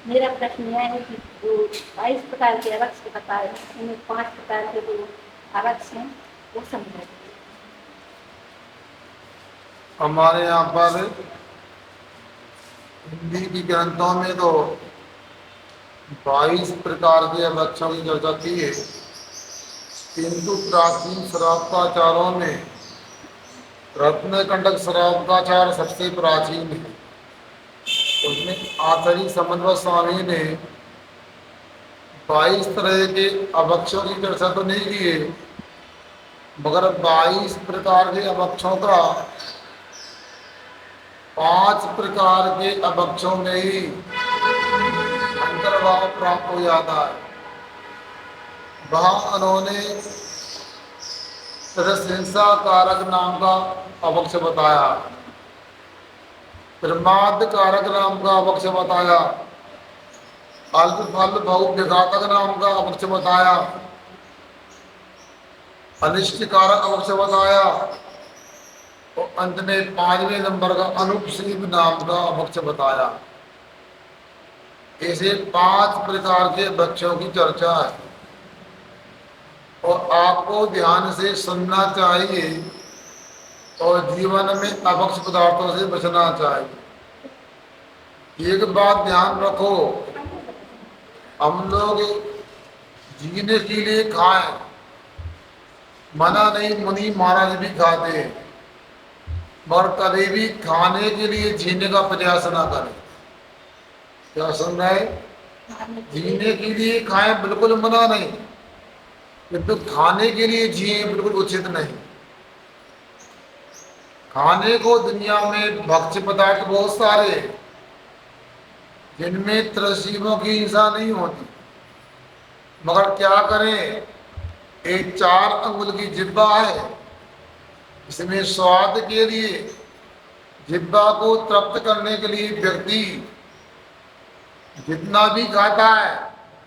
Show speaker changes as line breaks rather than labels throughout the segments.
मेरा प्रश्न यह है कि जो 22 प्रकार के अवक्ष बताए उनमें 5 प्रकार के जो अवक्ष हैं वो समझाइए।
हमारे यहाँ पर हिंदी की ग्रंथों में तो 22 प्रकार के अवक्षों की चर्चा की है, किंतु प्राचीन शराब्दाचारों में रत्नकंडक शराब्दाचार सबसे प्राचीन है। उसमें आचार्य समन्वय स्वामी ने 22 तरह के अवक्षों की चर्चा तो नहीं की है, मगर 22 प्रकार के अवक्षों का 5 प्रकार के अवक्षों में ही अंतर्भाव प्राप्त हो जाता है। वहाँ उन्होंने प्रशंसा कारक नाम का अवक्ष बताया, प्रमाद कारक नाम का अवक्ष बताया, अल्प फल बहु विघातक नाम का अवक्ष बताया, अनिष्ट कारक अवक्ष बताया और अंत में 5वें नंबर का अनुपसीम नाम का अवक्ष बताया। ऐसे 5 प्रकार के वृक्षों की चर्चा है और आपको ध्यान से सुनना चाहिए और जीवन में अवक्ष पदार्थों से बचना चाहिए। एक बात ध्यान रखो, हम लोग जीने के लिए खाएं, मना नहीं, मुनि महाराज भी खाते हैं, मगर कभी भी खाने के लिए जीने का प्रयास ना करें। क्या सुन रहे? जीने के लिए खाएं बिल्कुल मना नहीं, किंतु खाने के लिए जिए बिल्कुल उचित नहीं। खाने को दुनिया में भक्ष्य पदार्थ बहुत सारे हैं जिनमें त्रसीमों की हिंसा नहीं होती, मगर क्या करें, एक 4 अंगुल की जिह्वा है, इसमें स्वाद के लिए जिह्वा को तृप्त करने के लिए व्यक्ति जितना भी खाता है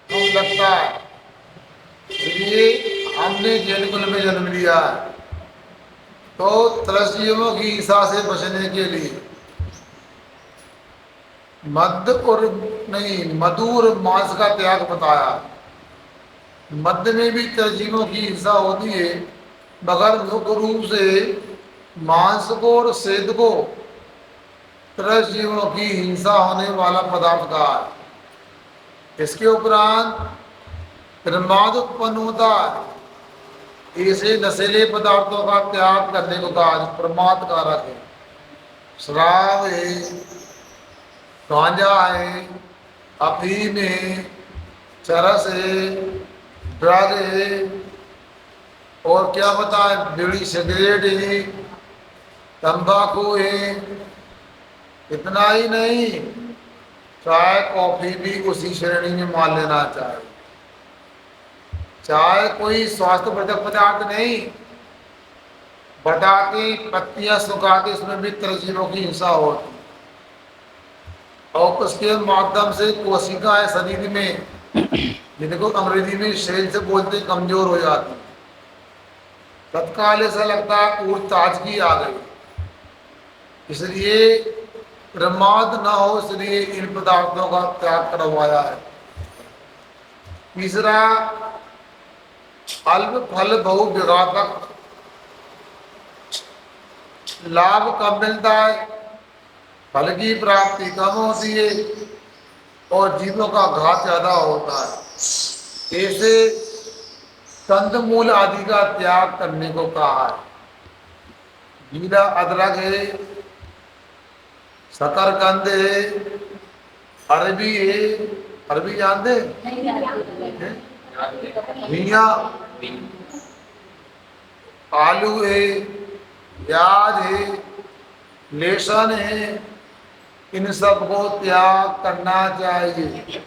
कम लगता है। इसलिए हमने जैन कुल में जन्म लिया है, तो त्रस्यमों की हिंसा से बचने के लिए मद्य और नहीं, मधुर मांस का त्याग बताया। मध्य में भी तरजीमों की हिंसा होती है, मगर मुख्य रूप से मांस को और सेद को तरजीमों की हिंसा होने वाला पदार्थ कहा है। इसके उपरांत प्रमाद उत्पन्न होता है, ऐसे नशीले पदार्थों का त्याग करने को कहा, प्रमाद कारक है। शराब है, गांजा है, अफीम है, चरस है, ड्रग है और क्या बताए, बीड़ी सिगरेट है, तंबाकू है। इतना ही नहीं, चाय कॉफी भी उसी श्रेणी में मान लेना चाहिए। चाय कोई स्वास्थ्य वर्धक पदार्थ नहीं, बटा के पत्तियां सुखा के इसमें भी तरजीमों की हिंसा होती और उसके माध्यम से कोशिकाएं शरीर में, जिनको अंग्रेजी में सेल से बोलते, कमजोर हो जाती। तत्काल ऐसा लगता है ऊर्जा ताजगी आ गई। इसलिए प्रमाद ना हो, इसलिए इन पदार्थों का त्याग करवाया है। तीसरा, अल्प फल बहु विघातक, लाभ कम मिलता है, फल की प्राप्ति कम होती है और जीवों का घात ज्यादा होता है। ऐसे कंदमूल आदि का त्याग करने को कहा है। गीला अदरक है, शकरकंद है, अरबी है, अरबी जानते हैं, घिया, आलू है, प्याज है, लहसुन है, इन सब को त्याग करना चाहिए।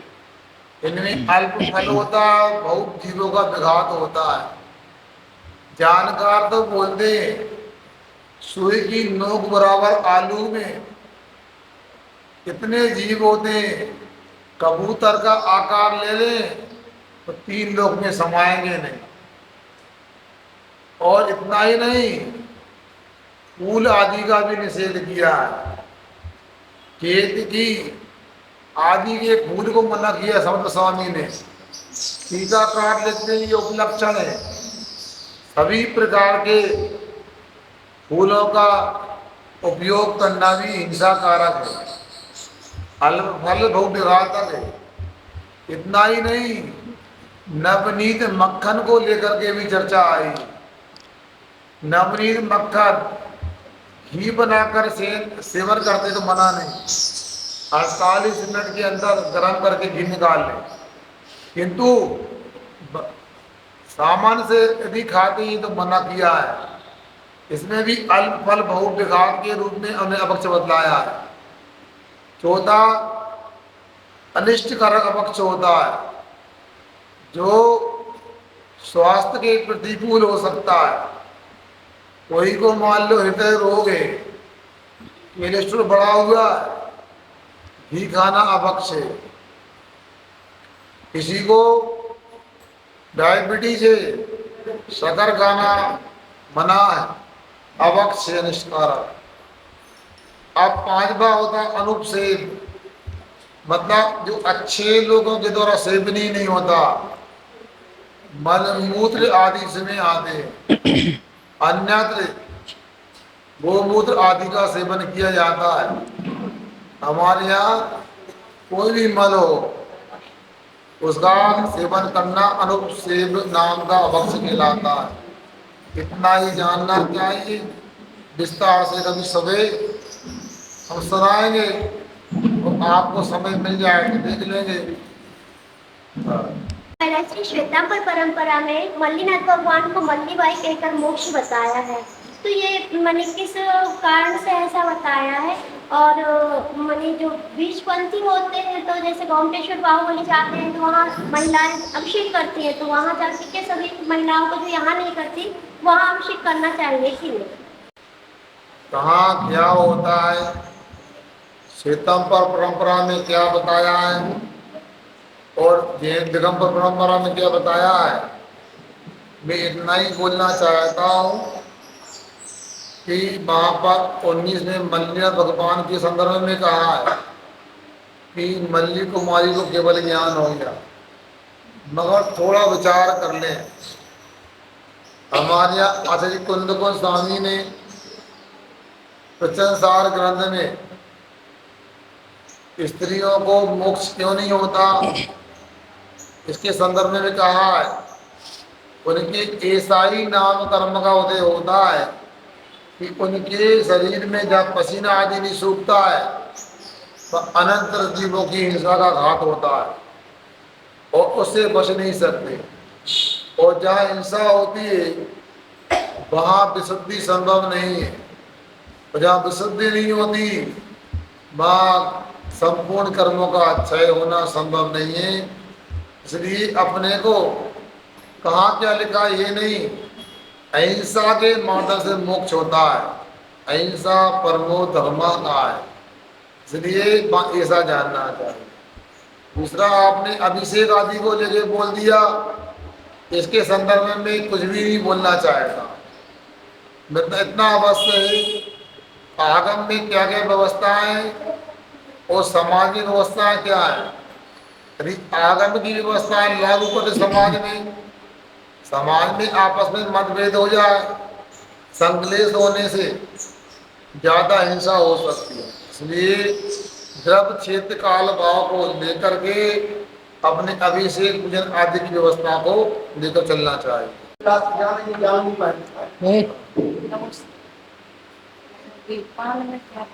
इनमें अल्प फल होता है, बहुत जीवों का विघात होता है। जानकार तो बोलते हैं सुई की नोक बराबर आलू में कितने जीव होते हैं, कबूतर का आकार ले लें तो 3 लोक में समाएंगे नहीं। और इतना ही नहीं, फूल आदि का भी निषेध किया है। खेत की आदि के फूल को मना किया समर्थ स्वामी ने। टीका काट लेते हैं, ये उपलक्षण है। सभी प्रकार के फूलों का उपयोग करना भी हिंसा कारक है, अल्प फल बहुत घातक है। इतना ही नहीं, नवनीत मक्खन को लेकर के भी चर्चा आई। नवनीत मक्खन घी बनाकर सेवन करते तो मना नहीं, 48 मिनट के अंदर गर्म करके घी निकाल ले, किंतु सामान्य से यदि खाते ही तो मना किया है। इसमें भी अल्प फल बहुत विघात के रूप में उन्हें अपक्ष बतलाया है। चौथा अनिष्टकारक अपक्ष होता है, जो स्वास्थ्य के प्रतिकूल हो सकता है। कोई को मान लो हृदय रोग है, कोलेस्ट्रॉल बढ़ा हुआ है, घी खाना अपक्ष है। किसी को डायबिटीज है, शक्कर खाना मना है, अपक्ष है, अनिष्टकारक। अब पांचवा होता है अनुपसेव, मतलब जो अच्छे लोगों के द्वारा सेवन ही नहीं होता, मलमूत्र आदि में आते हैं, अन्यत्र गोमूत्र आदि का सेवन किया जाता है। हमारे यहाँ कोई भी मल हो, उसका सेवन करना अनुपसेव नाम का अपक्ष कहलाता है। इतना ही जानना चाहिए। विस्तार से कभी सवेरे हम सुनाएंगे, तो आपको समय मिल जाए तो देख लेंगे।
श्री श्वेतांबर परंपरा में मल्लीनाथ भगवान को मल्लीबाई कहकर मोक्ष बताया है। तो ये मैंने किस कारण से ऐसा बताया है? और मैंने जो बीजपंथी होते हैं, तो जैसे गोमटेश्वर बाहुबली जाते हैं तो वहाँ महिलाएं अभिषेक करती हैं, तो वहाँ जाके के सभी महिलाओं को जो यहाँ नहीं करती वहाँ अभिषेक करना चाहिए कि नहीं?
कहाँ क्या होता है, श्वेतांबर परंपरा में क्या बताया है और दिगंबर परंपरा में क्या बताया है। मैं इतना ही बोलना चाहता हूँ कि महाभारत 19 में मल्लीनाथ भगवान के संदर्भ में कहा है कि मल्ली कुमारी को केवल ज्ञान हो गया, मगर थोड़ा विचार कर लें। हमारे यहाँ आचार्य कुंद को स्वामी ने प्रचनसार ग्रंथ में स्त्रियों को मोक्ष क्यों नहीं होता, इसके संदर्भ में भी कहा है, उनके ऐसा ही नाम कर्म का उदय होता है कि उनके शरीर में जब पसीना आदि नहीं सूखता है तो अनंत जीवों की हिंसा का घात होता है और उससे बच नहीं सकते। और जहाँ हिंसा होती है वहाँ विशुद्धि संभव नहीं है, और जहाँ विशुद्धि नहीं होती वहाँ संपूर्ण कर्मों का क्षय होना संभव नहीं है। इसलिए अपने को कहाँ क्या लिखा ये नहीं, अहिंसा के माध्यम से मोक्ष होता है, अहिंसा परमो धर्मा का है, इसलिए ऐसा जानना चाहिए। दूसरा, आपने अभिषेक आदि को लेके बोल दिया, इसके संदर्भ में कुछ भी नहीं बोलना चाहेगा। मतलब इतना अवश्य है आगम में क्या क्या व्यवस्था है और समाज की व्यवस्था क्या है। यदि आगम की व्यवस्था लागू करते समाज में आपस में मतभेद हो जाए, संकलेश होने से ज्यादा हिंसा हो सकती है। इसलिए द्रव्य क्षेत्र काल भाव को लेकर के अपने अभिषेक पूजन आदि की व्यवस्था को लेकर चलना चाहिए।
पान में क्या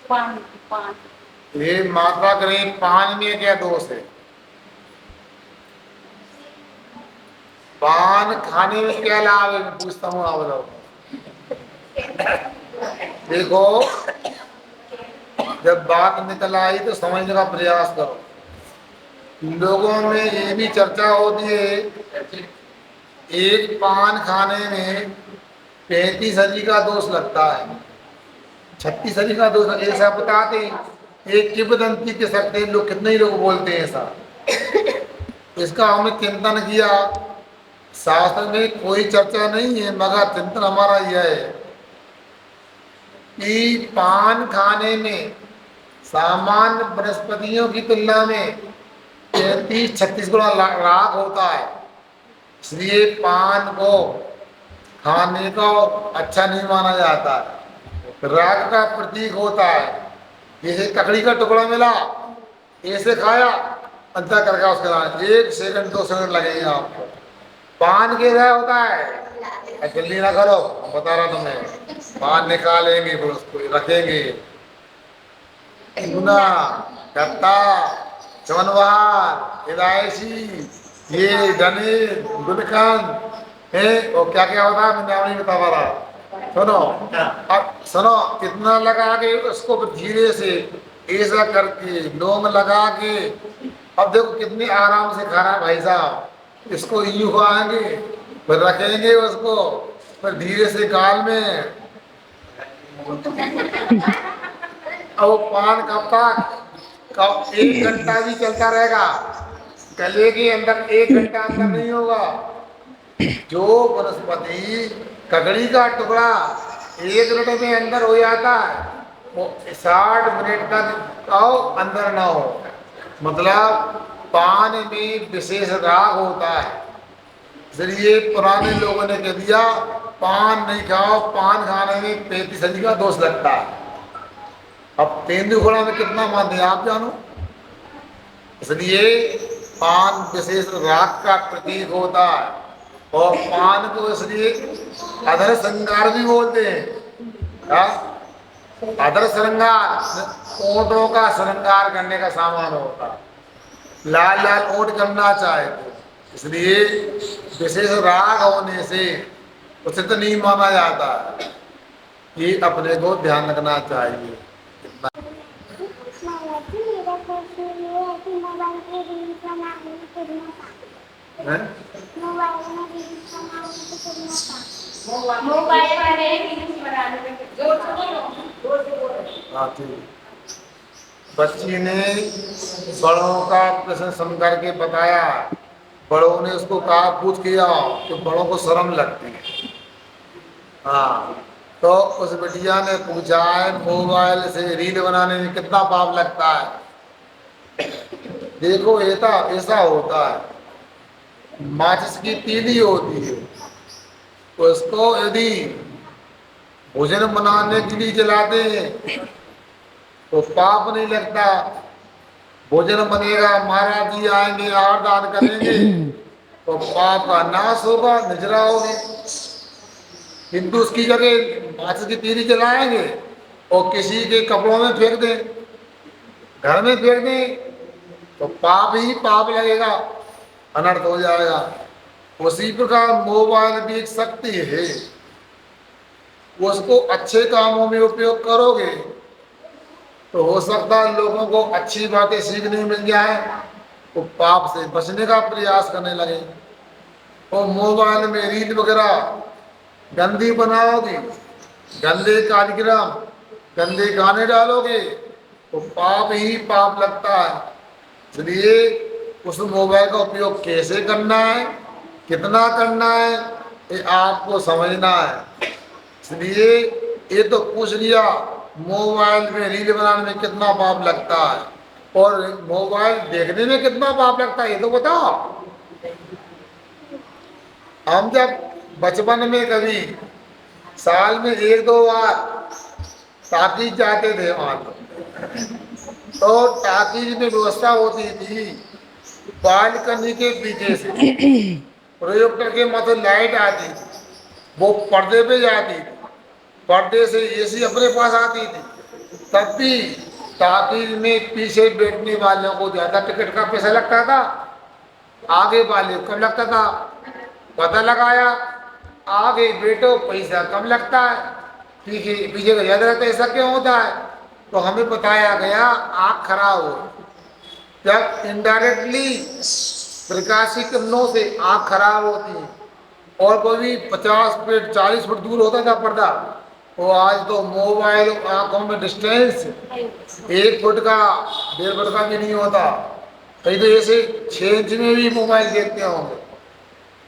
पान पान
ये मात्रा करें, पान में क्या दोष है? पान खाने में क्या लाभ है, मैं पूछता हूँ, आप बताओ। देखो, जब बात निकल आई तो समझने का प्रयास करो। लोगों में ये भी चर्चा होती है, एक पान खाने में 35 हरी का दोष लगता है, 36 हरी का दोष, ऐसा बताते एक किंवदंती के सकते लोग, कितने ही लोग बोलते हैं ऐसा। इसका हमने चिंतन किया, शास्त्र में कोई चर्चा नहीं है, मगर चिंतन हमारा यह है कि पान खाने में सामान्य वनस्पतियों की तुलना में 33-36 गुना राग होता है, इसलिए पान को खाने को अच्छा नहीं माना जाता है। राग का प्रतीक होता है। जैसे ककड़ी का टुकड़ा मिला, ऐसे खाया, अंतर करके उसके बाद 1 सेकंड 2 सेकंड लगेंगे आपको। पान कैसा होता है, जल्दी ना करो, बता रहा तुम्हें। पान निकालेंगे, फिर उसको रखेंगे, चूना, गत्ता, चवनवार, इलायची, ये धनी, गुलकंद है, और क्या क्या होता है मैं नहीं बता पा रहा। सुनो, अब सुनो, कितना लगा के उसको धीरे से ऐसा करके लौंग लगा के, अब देखो कितनी आराम से खा रहा है भाई साहब। इसको यूं खाएंगे, फिर रखेंगे उसको, फिर धीरे से गाल में। अब वो पान कब तक, 1 घंटा भी चलता रहेगा, गले के अंदर 1 घंटा अंदर नहीं होगा। जो वनस्पति ककड़ी का टुकड़ा 1 मिनट में अंदर हो जाता है, वो 60 मिनट तक आओ अंदर ना हो। मतलब पान में विशेष राग होता है, इसलिए पुराने लोगों ने कह दिया पान नहीं खाओ, पान खाने में 35 का दोष लगता है। अब तेंदुआ में कितना मानते हैं आप जानो। इसलिए पान विशेष राग का प्रतीक होता है, और पान को इसलिए अधर श्रृंगार भी बोलते हैं। क्या अधर श्रृंगार, ऊँटों का श्रृंगार करने का सामान होता है। लाल लाल ऊँट करना चाहे तो, इसलिए विशेष राग होने से उसे तो नहीं माना जाता है। ये अपने को ध्यान रखना चाहिए।
मेरा प्रश्न ये है कि मोबाइल पे रील्स बनाने में कितना
हैं?
मोबाइल में रील्स बनाने में कितना
मोबाइल में रील्स बनाने में जोर से बोलो।
हाँ ठीक। बच्ची ने बड़ों का प्रश्न सुन करके बताया, बड़ों ने उसको कहा पूछ किया तो बड़ों को शर्म लगती है। हाँ, तो उस बिटिया ने पूछा है मोबाइल से रील बनाने में कितना पाप लगता है। देखो ऐसा होता है, माचिस की तीली होती है, उसको यदि भोजन बनाने के लिए जलाते हैं तो पाप नहीं लगता। भोजन बनेगा, महाराज जी आएंगे, आहार दान करेंगे, तो पाप का नाश होगा, निजरा होगी। किंतु उसकी जगह माचिस की तीली जलाएंगे और किसी के कपड़ों में फेंक दें, घर में फेंक दें, तो पाप ही पाप लगेगा, अनर्थ हो जाएगा। उसी प्रकार मोबाइल भी एक शक्ति है, उसको अच्छे कामों में उपयोग करोगे तो हो सकता है लोगों को अच्छी बातें सीखने मिल जाए, तो पाप से बचने का प्रयास करने लगे। और मोबाइल में रील वगैरह गंदी बनाओगे, गंदे कार्यक्रम, गंदे गाने डालोगे, तो पाप ही पाप लगता है। इसलिए उस मोबाइल का उपयोग कैसे करना है, कितना करना है, ये आपको समझना है। इसलिए ये तो पूछ लिया मोबाइल में रील बनाने में कितना पाप लगता है, और मोबाइल देखने में कितना पाप लगता है ये तो बताओ। हम जब बचपन में कभी साल में 1-2 बार टाकीज जाते थे, वहां तो टाकीज में व्यवस्था होती थी बालकनी के पीछे से प्रोजेक्टर के मतलब लाइट आती थी, वो पर्दे पे जाती थी, पर्दे से एसी अपने पास आती थी। तब भी टाकीज में पीछे बैठने वालों को ज्यादा टिकट का पैसा लगता था, आगे वाले कम लगता था। पता लगाया आगे बैठो पैसा कम लगता है, पीछे पीछे का ज्यादा रहता है। ऐसा क्यों होता है? तो हमें बताया गया आँख खराब हो, जब इनडायरेक्टली प्रकाशिक किरणों से आँख खराब होती है, और कोई 50 फीट 40 फीट दूर होता था पर्दा, वो आज तो मोबाइल आंखों में डिस्टेंस 1 फुट का 1.5 फुट का भी नहीं होता, कहीं तो ऐसे 6 इंच में भी मोबाइल देखते होंगे।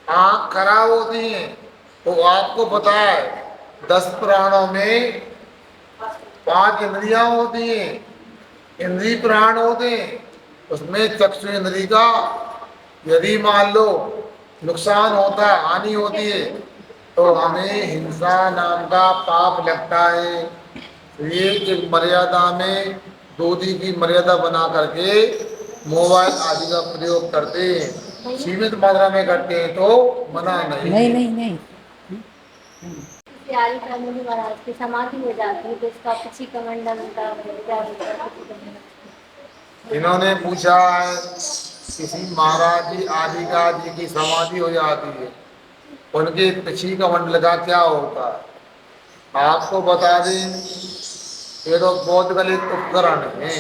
आँख खराब होती है। तो आपको पता है 10 प्राणों में 5 इंद्रियां होती हैं, इंद्री प्राण होते हैं, उसमें चक्षु इंद्री का यदि मान लो नुकसान होता है, हानि होती है, तो हमें हिंसा नाम का पाप लगता है। तो ये एक मर्यादा में दूधी की मर्यादा बना करके मोबाइल आदि का प्रयोग करते हैं, सीमित मात्रा में करते हैं तो मना नहीं।
नहीं नहीं नहीं
आदि का मुनि महाराज की समाधि हो जाती है तो इसका किसी कमंडल का क्या होता है, किसी का
इन्होंने पूछा है किसी महाराज जी आदि का जी की समाधि हो जाती है, उनके पिछी का मंडल का क्या होता है। आपको बता दें, ये तो बहुत गलत उपकरण है।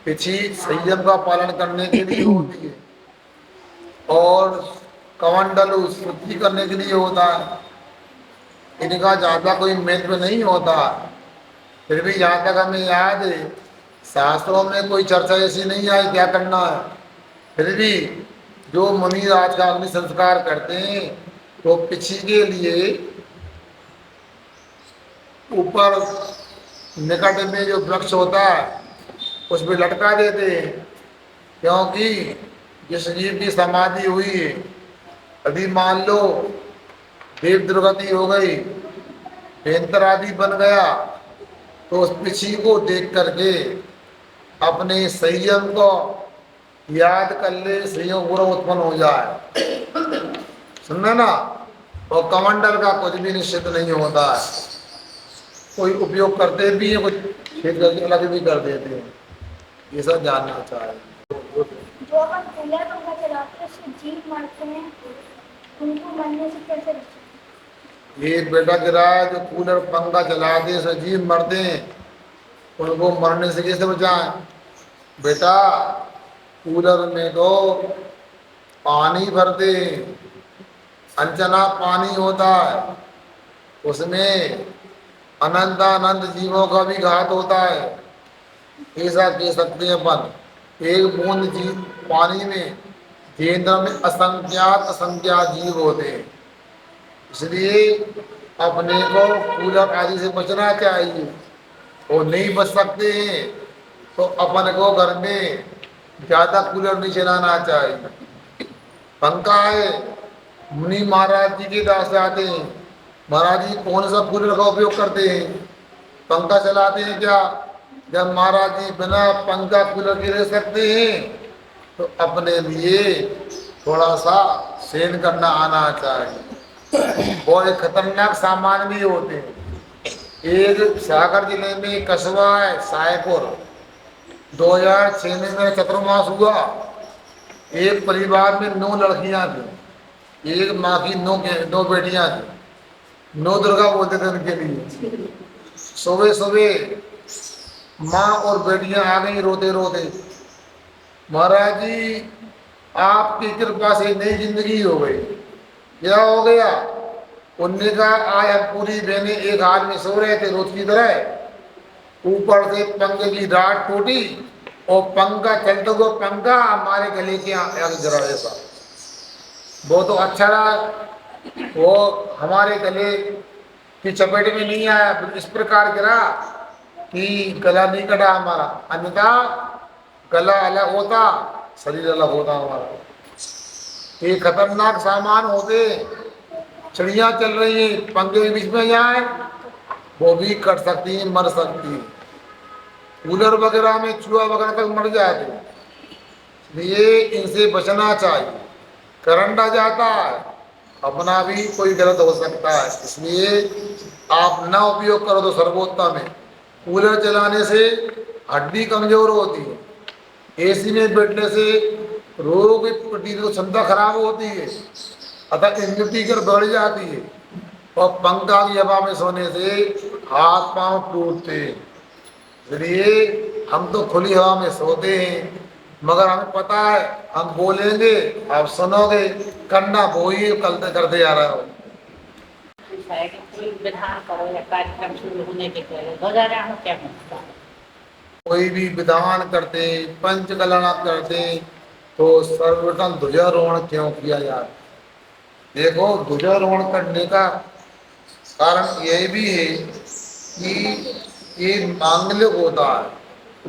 पिछी संयम का पालन करने के लिए होती है और कमंडल शुद्धि करने के लिए होता है। इनका ज्यादा कोई महत्व नहीं होता। फिर भी जहाँ तक हमें याद है, शास्त्रों में कोई चर्चा ऐसी नहीं आई क्या करना है। फिर भी जो मुनि राज का अग्नि संस्कार करते हैं तो पिछी के लिए ऊपर निकट में जो वृक्ष होता है उस पर लटका देते हैं, क्योंकि जिस जीव की समाधि हुई है, यदि मान लो देव दुर्गति हो गई, भयंकर आदि बन गया, तो उस पिछी को देख करके अपने संयम को याद कर ले, संयम पूरा उत्पन्न हो जाए। सुनना ना। और कमंडल का कुछ भी निश्चित नहीं होता है, कोई उपयोग करते भी है, कुछ खेत करके अलग भी कर देते हैं। ये सब जानना चाहिए।
जो अपन कूलर पंखा चलाते हैं उससे जीव मरते हैं, उनको मरने से कैसे बचाएं?
ये बेटा गिरा है जो कूलर पंखा चलाते हैं उससे जीव मरते हैं, उनको मरने से कैसे बचाएं। बेटा कूलर में तो पानी भरते हैं, अनचना पानी होता है, उसमें अनंत अनंत जीवों का भी घात होता है। ऐसा कह सकते हैं अपन, एक बूंद जीव पानी में केंद्र में असंख्यात असंख्यात जीव होते हैं। इसलिए अपने को कूलर आदि से बचना चाहिए। और नहीं बच सकते हैं तो अपन को घर में ज्यादा कूलर नहीं चलाना चाहिए। पंखा है, मुनि महाराज जी के दास आते हैं, महाराज जी कौन सा कूलर का उपयोग करते हैं, पंखा चलाते हैं क्या। जब महाराज जी बिना पंखा कूलर के रह सकते हैं तो अपने लिए थोड़ा सा सहन करना आना चाहिए। और एक खतरनाक सामान भी होते हैं। एक सागर जिले में कस्बा है सायपुर, 2006 में मेरा चतुर्मास हुआ। एक परिवार में 9 लड़कियां थी, एक माँ की 9 बेटियां थी। 9 दुर्गा बोलते थे उनके लिए। सुबह सुबह माँ और बेटियां आ गई रोते रोते, महाराज जी आपकी कृपा से नई जिंदगी हो गई। क्या हो गया। उनने कहा आज हम पूरी बहनें एक हाल में सो रहे थे रोज की तरह, ऊपर से पंखे की राड टूटी और पंखा चलते हुए पंखा हमारे गले के आगे गिरा। ऐसा वो तो अच्छा रहा, वो हमारे गले की चपेट में नहीं आया, इस प्रकार गिरा कि गला नहीं कटा हमारा, अन्यथा गला अलग होता शरीर अलग होता हमारा। ये खतरनाक सामान होते। चिड़िया चल रही है, पंखे के बीच में जाए वो भी कट सकती है, मर सकती है। कूलर वगैरह में चूहा वगैरह तक मर जाते, इसलिए इनसे बचना चाहिए। करंट आ जाता है, अपना भी कोई गलत हो सकता है, इसलिए आप ना उपयोग करो तो सर्वोत्तम है। कूलर चलाने से हड्डी कमजोर होती है, एसी में बैठने से रोग प्रतिरोधक क्षमता खराब होती है, अतः इम्यूनिटी कर बढ़ जाती है। और पंखा की हवा में सोने से हाथ पांव टूटते हैं। इसलिए हम तो खुली हवा में सोते हैं, मगर हमें पता है हम बोलेंगे आप सुनोगे, करना वो ही करते करते जा रहा हो।
कोई विधान करो या कार्यक्रम शुरू होने के पहले ध्वजारोहण क्या होता है।
कोई भी विधान करते, पंचकलना करते तो सर्वप्रथम ध्वजारोहण क्यों किया जाता। देखो ध्वजारोहण करने का कारण यह भी है कि ये मांगलिक होता है।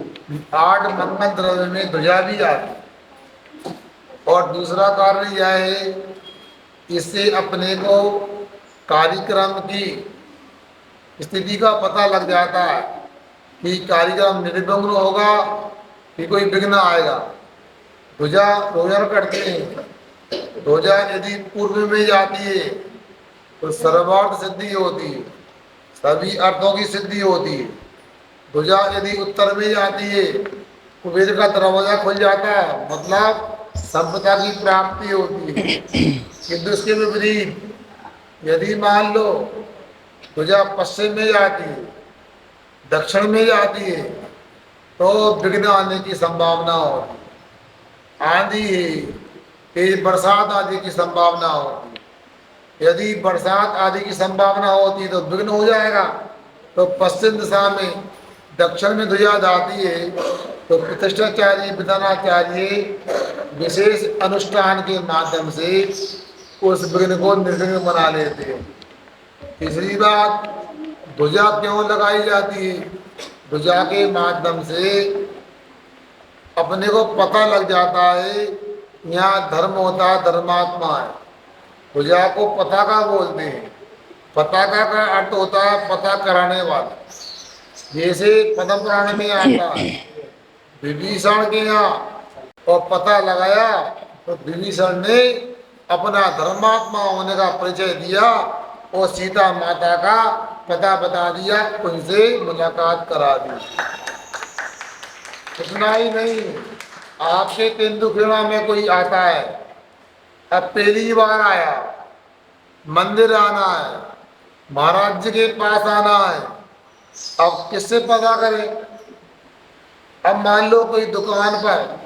8 मंगल द्रव्य में ध्वजा भी आती है। और दूसरा कारण यह है, इससे अपने को कार्यक्रम की स्थिति का पता लग जाता है कि कार्यक्रम निर्विघ्न होगा कि कोई विघ्न आएगा। ध्वजा रोजन करते हैं, ध्वजा यदि पूर्व में जाती है तो सर्वार्थ सिद्धि होती है, सभी अर्थों की सिद्धि होती है। ध्वजा यदि उत्तर में जाती है तो वेद का दरवाजा खुल जाता है, मतलब सभ्यता की प्राप्ति होती है। किंतु इसके विपरीत यदि मान लो ध्वजा पश्चिम में जाती है, दक्षिण में जाती है, तो विघ्न आने की संभावना होती है, आंधी है, तेज बरसात आदि की संभावना होती है। यदि बरसात आदि की संभावना होती है तो विघ्न हो जाएगा। तो पश्चिम दिशा में दक्षिण में ध्वजा जाती है तो प्रतिष्ठाचार्य विधानाचार्य विशेष अनुष्ठान के माध्यम से उस विघ्न को निर्विघ्न बना लेते हैं। तीसरी बात, ध्वजा क्यों लगाई जाती है? ध्वजा के माध्यम से अपने को पता लग जाता है यहाँ धर्म होता है, धर्मात्मा है। ध्वजा को पताका बोलते हैं। पताका का अर्थ होता है पता कराने वाला। जैसे पद्म पुराण में आता है विभीषण के यहाँ और पता लगाया तो विभीषण ने अपना धर्मात्मा होने का परिचय दिया और सीता माता का पता बता दिया, उनसे मुलाकात करा दी। इतना ही नहीं, आपके तेंदुखेड़ा में कोई आता है, अब पहली बार आया, मंदिर आना है, महाराज जी के पास आना है, अब किससे पता करें? अब मान लो कोई दुकान पर